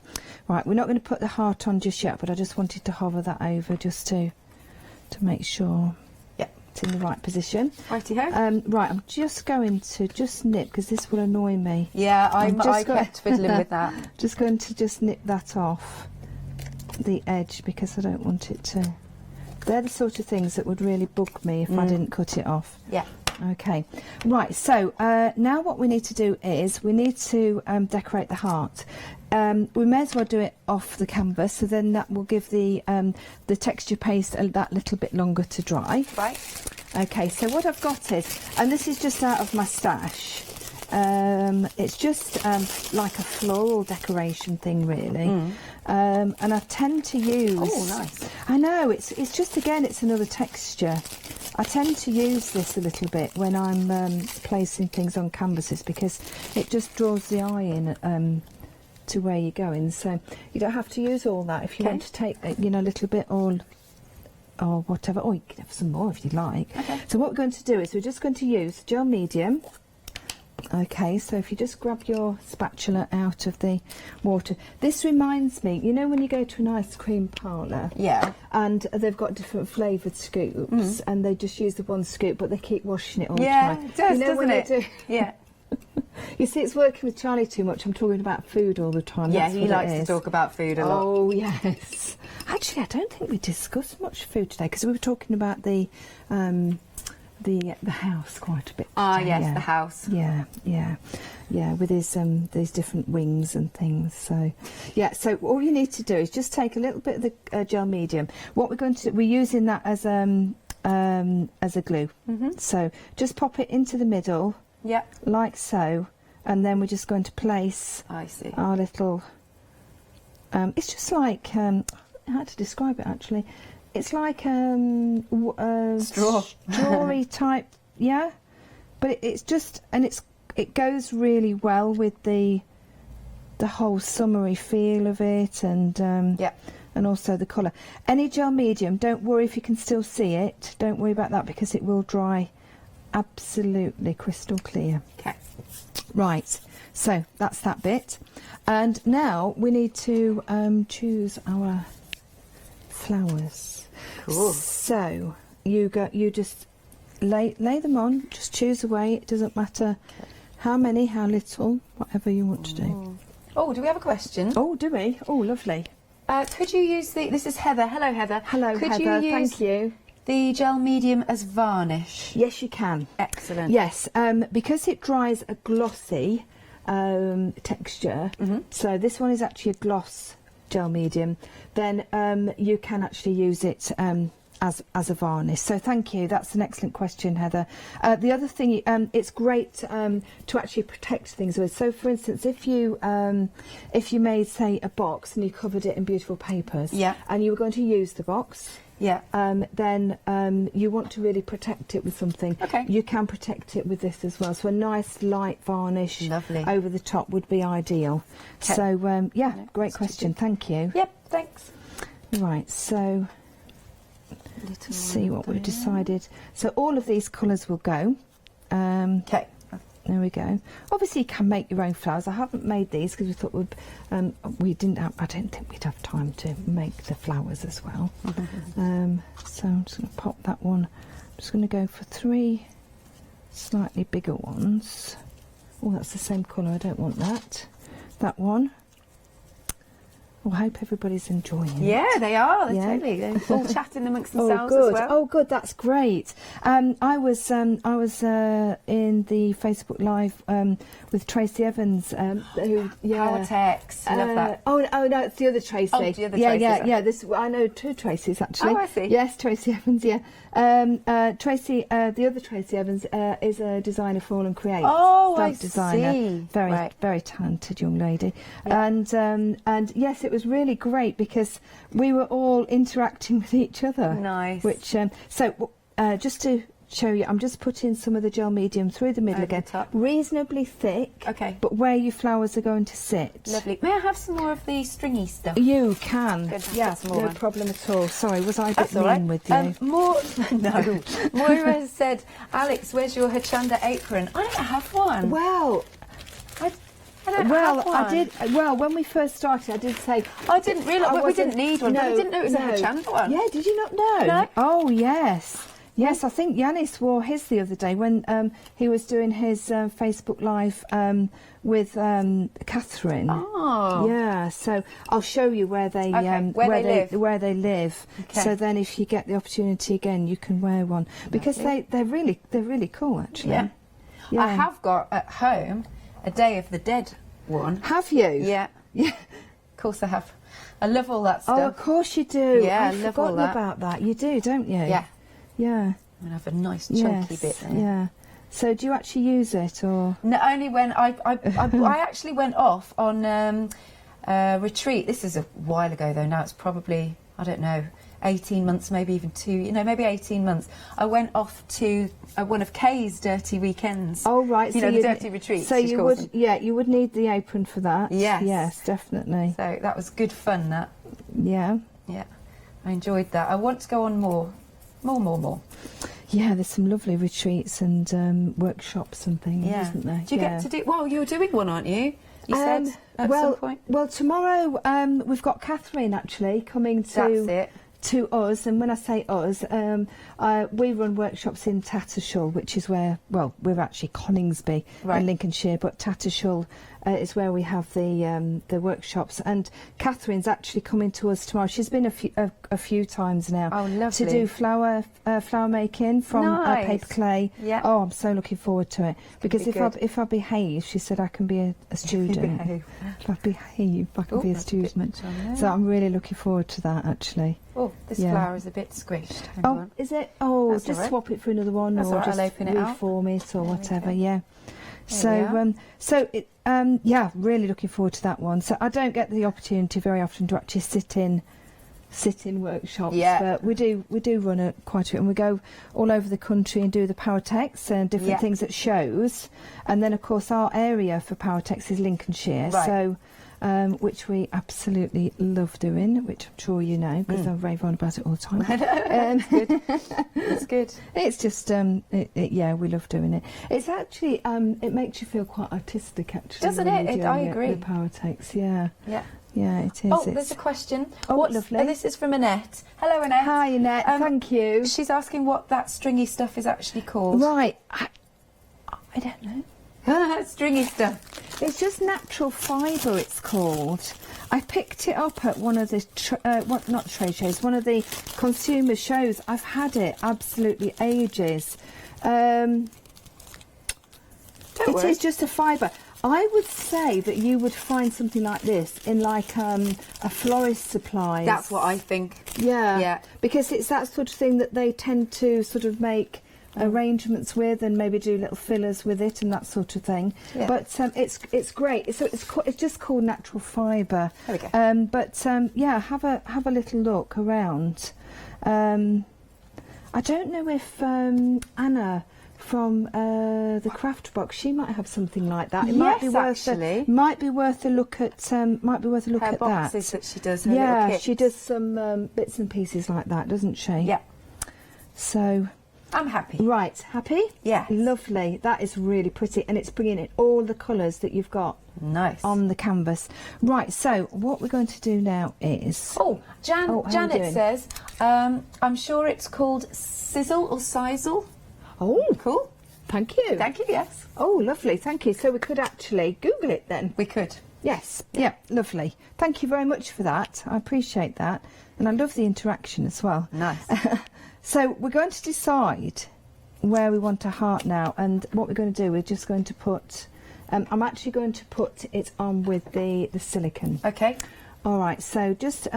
Right, we're not going to put the heart on just yet, but I just wanted to hover that over just to make sure it's in the right position. Righty-ho. Right, I'm just going to nip, because this will annoy me. Yeah, I kept fiddling with that. Just going to nip that off the edge, because I don't want it to... They're the sort of things that would really bug me if I didn't cut it off. Yeah. Okay. Right, so now what we need to do is we need to decorate the heart. We may as well do it off the canvas, so then that will give the texture paste that little bit longer to dry. Right. Okay, so what I've got is, and this is just out of my stash, it's just like a floral decoration thing, really. And I tend to use... Oh, nice. I know, it's just, again, it's another texture. I tend to use this a little bit when I'm placing things on canvases, because it just draws the eye in to where you're going. So you don't have to use all that. If you want to take, a little bit or whatever, or you can have some more if you like. Okay. So what we're going to do is we're just going to use gel medium. Okay, so if you just grab your spatula out of the water. This reminds me, you know when you go to an ice cream parlour? Yeah. And they've got different flavoured scoops, and they just use the one scoop, but they keep washing it all the time. Yeah, it does, doesn't it? Yeah. You see, it's working with Charlie too much. I'm talking about food all the time. Yeah, That's he what likes it to is. talk about food a lot. Oh, yes. Actually, I don't think we discussed much food today, because we were talking about the house quite a bit. Ah, today, yes, yeah. the house. Yeah, with these different wings and things. So, yeah. So all you need to do is just take a little bit of the gel medium. What we're going to do, we're using that as a glue. So just pop it into the middle. Yeah. Like so, and then we're just going to place. I see. Our little. It's just like how to describe it actually. It's like strawy type, yeah. But it's just, and it goes really well with the whole summery feel of it, and and also the colour. Any gel medium, don't worry if you can still see it. Don't worry about that, because it will dry absolutely crystal clear. Okay. Right. So that's that bit, and now we need to choose our flowers. Cool. So you just lay them on. Just choose away. It doesn't matter how many, how little, whatever you want to do. Oh, do we have a question? Oh, do we? Oh, lovely. Could you use this is Heather. Hello, Heather. Hello, could Heather. You use Thank you. the gel medium as varnish? Yes, you can. Excellent. Yes, because it dries a glossy texture. So this one is actually a gloss gel medium. Then you can actually use it as a varnish. So thank you. That's an excellent question, Heather. The other thing, it's great to actually protect things with. So, for instance, if you made, say, a box and you covered it in beautiful papers, and you were going to use the box, then you want to really protect it with something. Okay. You can protect it with this as well. So a nice light varnish over the top would be ideal. Okay. So yeah, great question. Thank you. Yep, thanks. Right, so let's see what we've decided. So all of these colours will go. Okay. There we go. Obviously, you can make your own flowers. I haven't made these because we thought we didn't have. I don't think we'd have time to make the flowers as well. So I'm just going to pop that one. I'm just going to go for 3 slightly bigger ones. Oh, that's the same colour. I don't want that. That one. Well, I hope everybody's enjoying it. Yeah, they are. Totally. They're all chatting amongst themselves good. as well. Oh, good. That's great. I was in the Facebook Live with Tracy Evans. Who, Power Tex. I love that. Oh no, it's the other Tracy. Oh, the other Tracy. Yeah. This I know 2 Tracys actually. Oh, I see. Yes, Tracy Evans. Yeah. Tracy, the other Tracy Evans is a designer for All and Create. Oh, I designer. see. Very talented young lady. Yeah. And yes, it was really great because we were all interacting with each other. Nice. Which so just to show you. I'm just putting some of the gel medium through the middle Over the again. top. Reasonably thick. Okay. But where your flowers are going to sit. Lovely. May I have some more of the stringy stuff? You can. Good. Yeah, That's more no one. problem at all. Sorry, was I a bit That's all right. mean with you? No. Moira has said, Alex, where's your Hochanda apron? I don't have one. Well, I don't have one. I did. Well, when we first started, I did say I didn't realise we wasn't- didn't need one. But I didn't know it was a Hochanda one. Yeah, did you not know? No. Oh, yes. Yes, I think Yanis wore his the other day when he was doing his Facebook Live with Catherine. Oh. Yeah, so I'll show you where they where they live. Okay. So then, if you get the opportunity again, you can wear one because they're really cool actually. Yeah. Yeah. I have got at home a Day of the Dead one. Have you? Yeah. Yeah. Of course I have. I love all that stuff. Oh, of course you do. Yeah, I I've love all forgotten that. about that. You do, don't you? Yeah. Yeah. I'm going to have a nice chunky bit there. Yeah. So do you actually use it or? No, only when I actually went off on retreat. This is a while ago though. Now it's probably, I don't know, 18 months, maybe even maybe 18 months. I went off to one of Kay's dirty weekends. Oh right, you know, the dirty retreats. So you would, you would need the apron for that. Yes. Yes, definitely. So that was good fun. That. Yeah. Yeah, I enjoyed that. I want to go on more. Yeah, there's some lovely retreats and workshops and things, isn't there? Do you get to do? Well, you're doing one, aren't you? You said at well, some point. Well, tomorrow we've got Catherine actually coming to. That's it. To us, and when I say us, we run workshops in Tattershall, which is where, well, we're actually Coningsby in Lincolnshire, but Tattershall is where we have the workshops. And Catherine's actually coming to us tomorrow. She's been a few times now. Oh, lovely. To do flower making from paper clay. Yeah. Oh, I'm so looking forward to it because be if I behave, she said I can be a student. If I behave, I can be a student. So I'm really looking forward to that actually. Oh, this flower is a bit squished. Hang Oh, on. is it? Oh, That's just all right. swap it for another one, That's or all right, just I'll open it out. reform it, or There we whatever. go. Yeah. There Really looking forward to that one. So I don't get the opportunity very often to actually sit in workshops. Yeah. But we do run it quite a bit, and we go all over the country and do the Powertex and different things at shows. And then of course our area for Powertex is Lincolnshire. Right. So. Which we absolutely love doing, which I'm sure you know because I rave on about it all the time. It's good. It's good. It's just, we love doing it. It's actually, it makes you feel quite artistic, actually. Doesn't when it? you're I doing agree. The Powertex, yeah. Yeah. Yeah, it is. Oh, there's a question. Oh, lovely. This is from Annette. Hello, Annette. Hi, Annette. Thank you. She's asking what that stringy stuff is actually called. Right. I don't know. Stringy stuff. It's just natural fibre, it's called. I picked it up at one of the, not trade shows, one of the consumer shows. I've had it absolutely ages. It is just a fibre. I would say that you would find something like this in like a florist supplies. That's what I think. Yeah. Yeah. Because it's that sort of thing that they tend to sort of make arrangements with and maybe do little fillers with it and that sort of thing. Yeah. But it's great. So it's just called natural fibre. There we go. Have a little look around. I don't know if Anna from the Craft Box, she might have something like that. It might be worth might be worth a look at her boxes that she does. Her yeah, little kits. she does some bits and pieces like that, doesn't she? Yeah. So I'm happy. right, happy? Yeah. Lovely. That is really pretty, and it's bringing in all the colours that you've got Nice. on the canvas. Right. So what we're going to do now is. Oh, how are you Janet doing? says, I'm sure it's called sizzle or sizzle. Oh, Cool. thank you. Thank you. Yes. Oh, lovely. Thank you. So we could actually Google it then. We could. Yes. Yeah. Lovely. Thank you very much for that. I appreciate that, and I love the interaction as well. Nice. So we're going to decide where we want a heart now, and what we're going to do, we're just going to put. I'm actually going to put it on with the silicone. Okay. All right. So just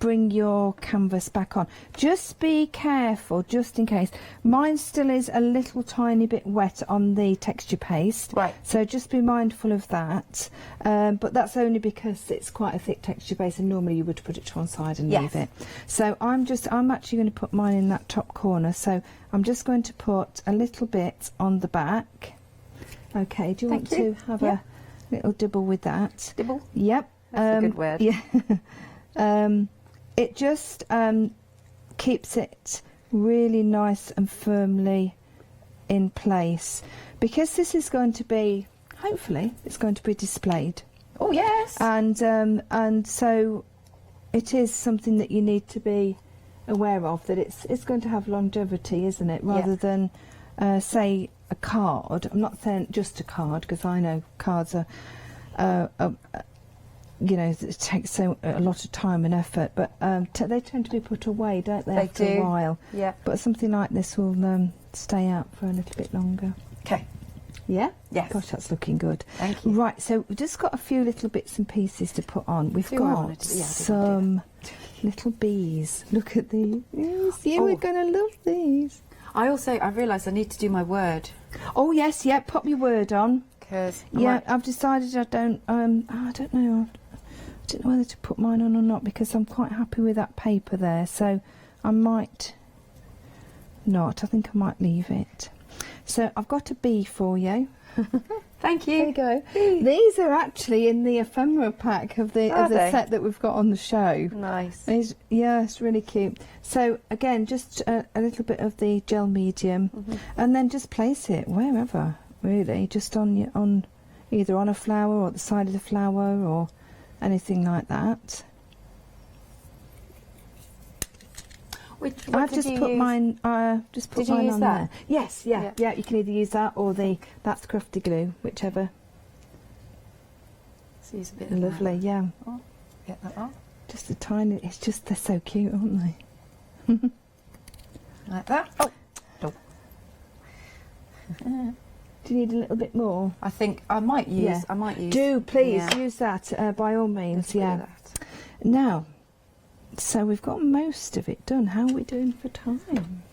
bring your canvas back on. Just be careful, just in case. Mine still is a little tiny bit wet on the texture paste, Right. so just be mindful of that. But that's only because it's quite a thick texture paste, and normally you would put it to one side and Yes. leave it. So I'm actually going to put mine in that top corner, so I'm just going to put a little bit on the back. Okay, do you want to have a little dibble with that? Dibble? Yep. That's a good word. Yeah. It just keeps it really nice and firmly in place, because this is going to be, hopefully, it's going to be displayed. Oh yes. And so it is something that you need to be aware of, that it's going to have longevity, isn't it? Rather than say a card. I'm not saying just a card, because I know cards are you know, it takes a lot of time and effort, but they tend to be put away, don't they, after a while? Yeah. But something like this will stay out for a little bit longer. Okay. Yeah? Yes. Gosh, that's looking good. Thank you. Right, so we've just got a few little bits and pieces to put on. We've got some little bees. Look at these. You were going to love these. I realised I need to do my word. Oh, yes, yeah, pop your word on. Because I've decided I don't know. I don't know whether to put mine on or not, because I'm quite happy with that paper there, so I might not. I think I might leave it. So I've got a bee for you. Thank you. There you go. These are actually in the ephemera pack of the set that we've got on the show. Nice. It's really cute. So again, just a little bit of the gel medium, and then just place it wherever, really, just on either on a flower or at the side of the flower or anything like that. I've just put mine. Just put mine on there. Yes, yeah. You can either use that or that's crafty glue, whichever. Let's use a bit of Lovely, yeah. Oh, get that on. Just a tiny. It's just they're so cute, aren't they? Like that. Oh. Do you need a little bit more? I think I might use. Yeah. I might use. Do please use that by all means. Yeah. Now. So we've got most of it done. How are we doing for time?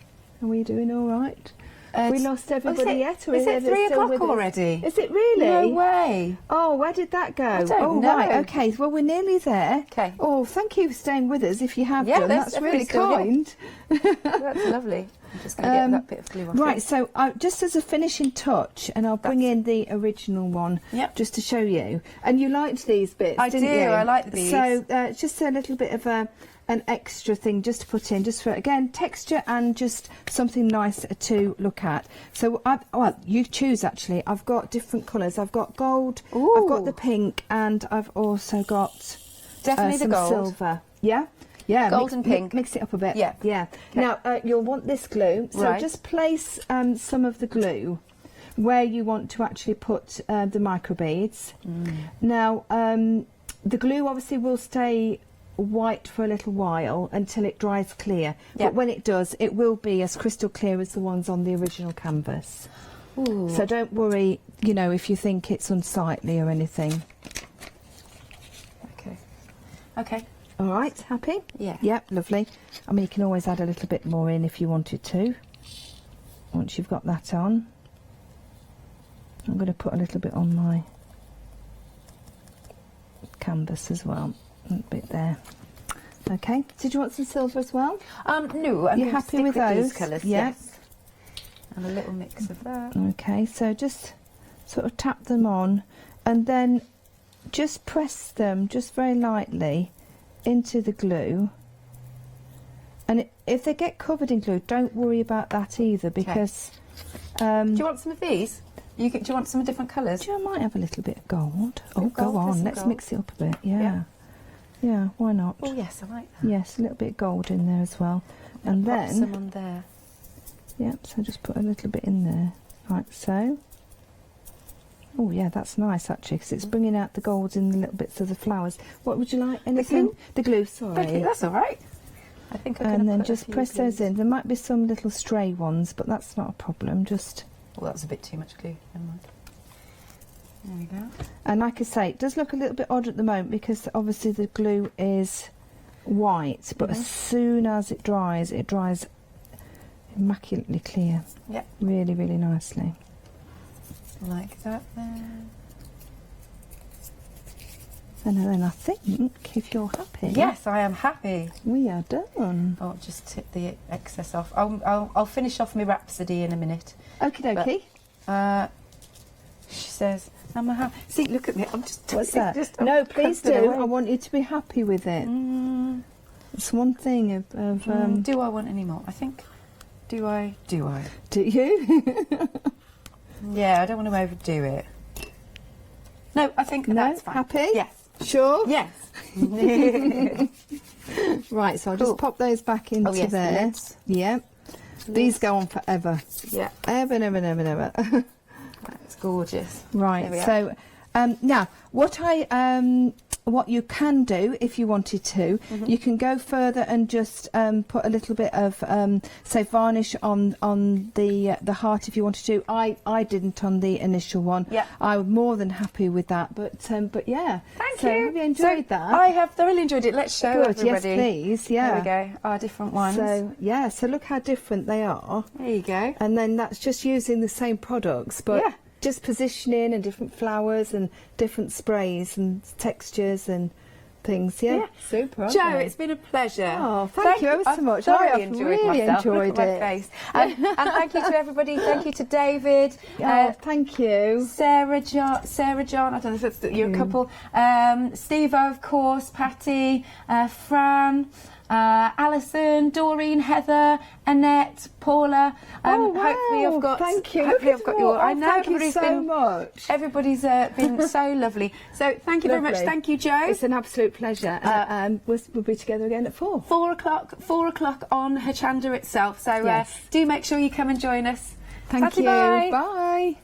Are we doing all right? We lost everybody yet? Or is it 3 o'clock already? Is it really? No way. Oh, where did that go? I don't know. Right, okay. Well, we're nearly there. Okay. Oh, thank you for staying with us if you have done. That's really kind. That's lovely. I'm just going to get that bit of glue off. Right, so just as a finishing touch, and I'll bring in the original one just to show you. And you liked these bits, didn't you? I like these. So just a little bit of an extra thing just to put in, just for, again, texture and just something nice to look at. So, well, you choose, actually. I've got different colours. I've got gold, I've got the pink, and I've also got definitely some the gold. Silver. Yeah? Yeah, gold and pink. Mix it up a bit. Yeah. Yeah. Okay. Now, you'll want this glue. So just place some of the glue where you want to actually put the microbeads. Now, the glue obviously will stay white for a little while until it dries clear. But when it does, it will be as crystal clear as the ones on the original canvas. Ooh. So don't worry, you know, if you think it's unsightly or anything. Okay. Okay. All right, happy? Yeah. Yep, lovely. I mean, you can always add a little bit more in if you wanted to, once you've got that on. I'm going to put a little bit on my canvas as well. A little bit there. Okay. Did you want some silver as well? No. You happy with those? These colours, yes. And a little mix of that. Okay. So just sort of tap them on, and then just press them just very lightly into the glue. And if they get covered in glue, don't worry about that either, because. Do you want some of these? Do you want some different colours? I might have a little bit of gold. Oh, go on. Let's mix it up a bit. Yeah. Yeah, why not? Oh, yes, I like that. Yes, a little bit of gold in there as well. And then... some on there. Yep, so just put a little bit in there, like so. Oh, yeah, that's nice, actually, because it's bringing out the golds in the little bits of the flowers. What would you like? Anything? The glue, sorry. Okay, that's all right. I think I'm And then just press those in. There might be some little stray ones, but that's not a problem. Just... Oh, that was a bit too much glue. Never mind. There we go. And like I say, it does look a little bit odd at the moment because obviously the glue is white, but as soon as it dries immaculately clear. Yeah. Really, really nicely. Like that there. And then I think, if you're happy... Yes, I am happy. We are done. I'll just tip the excess off. I'll finish off my Rhapsody in a minute. Okie dokie. She says, I'm happy. See, look at me. I'm just... What's that? Just, no, please do. away. I want you to be happy with it. It's one thing of... do I want any more? I think... Do I? Do you? Yeah, I don't want to overdo it. No, I think that's fine. Happy? Yes. Sure? Yes. Right, so I'll just pop those back into there. Lids. Yeah. These go on forever. Yeah. Ever and ever and ever and ever. That's gorgeous. Right, so now what you can do if you wanted to, you can go further and just put a little bit of say varnish on the heart if you wanted to. I didn't on the initial one. Yeah. I was more than happy with that, but yeah. Thank so you. Have you enjoyed that? I have thoroughly enjoyed it. Let's show Good, everybody. yes please, yeah. There we go, our different ones. So yeah, so look how different they are. There you go. And then that's just using the same products, but just positioning and different flowers and different sprays and textures and things. Yeah, super. Jo, it's been a pleasure. Oh, thank you ever so much. Thoroughly I've enjoyed really myself. enjoyed Look at it. my face. And thank you to everybody. Thank you to David. Thank you. Sarah John. I don't know if it's your couple. Steve, of course. Patty. Fran. Alison, Doreen, Heather, Annette, Paula. Hopefully I've got. Thank you. Hopefully I've got your. I know thank you everybody's so been. much. Everybody's been so lovely. So thank you very much. Lovely. Thank you, Jo. It's an absolute pleasure. We'll be together again at 4. 4 o'clock on Hochanda itself. So Yes. do make sure you come and join us. Thank you. Bye. Bye.